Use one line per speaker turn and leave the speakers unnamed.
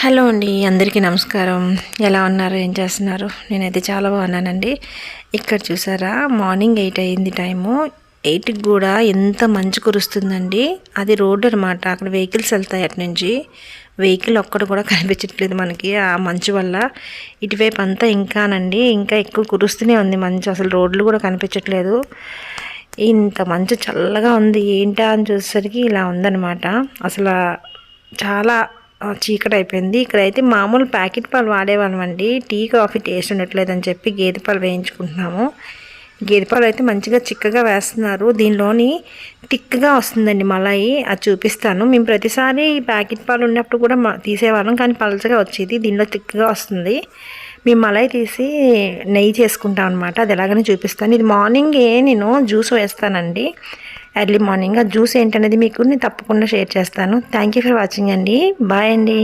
Hello అండి, అందరికీ నమస్కారం. ఎలా ఉన్నారు, ఏం చేస్తున్నారు? నేనైతే చాలా బాగున్నానండి. ఇక్కడ చూసారా, మార్నింగ్ 8 అయింది టైము. 8కి కూడా ఎంత మంచు కురుస్తుందండి. అది రోడ్డు అనమాట, అక్కడ వెహికల్స్ వెళ్తాయి. అటు నుంచి వెహికల్ ఒక్కడు కూడా కనిపించట్లేదు మనకి ఆ మంచు వల్ల. ఇటువైపు అంతా ఇంకా ఎక్కువ కురుస్తూనే ఉంది మంచు, అసలు రోడ్లు కూడా కనిపించట్లేదు. ఇంత మంచు చల్లగా ఉంది, ఏంటా అని చూసేసరికి ఇలా ఉందన్నమాట. అసలు చాలా చీకటి అయిపోయింది. ఇక్కడైతే మామూలు ప్యాకెట్ పాలు వాడేవాళ్ళం అండి. టీ కాఫీ టేస్ట్ ఉండట్లేదని చెప్పి గేదె పాలు వేయించుకుంటున్నాము. గేదె పాలు అయితే మంచిగా చిక్కగా వేస్తున్నారు. దీనిలోని థిక్గా వస్తుందండి మలాయి, అది చూపిస్తాను. మేము ప్రతిసారి ప్యాకెట్ పాలు ఉన్నప్పుడు కూడా తీసేవాళ్ళం, కానీ పలచగా వచ్చేది. దీనిలో థిక్గా వస్తుంది. మేము మలాయి తీసి నెయ్యి చేసుకుంటాం అనమాట. అది ఎలాగని చూపిస్తాను. ఇది మార్నింగే నేను జ్యూస్ వేస్తానండి, ఎర్లీ మార్నింగ్. ఆ జ్యూస్ ఏంటనేది మీకు నేను తప్పకుండా షేర్ చేస్తాను. థ్యాంక్ యూ ఫర్ వాచింగ్ అండి. బాయ్ అండి.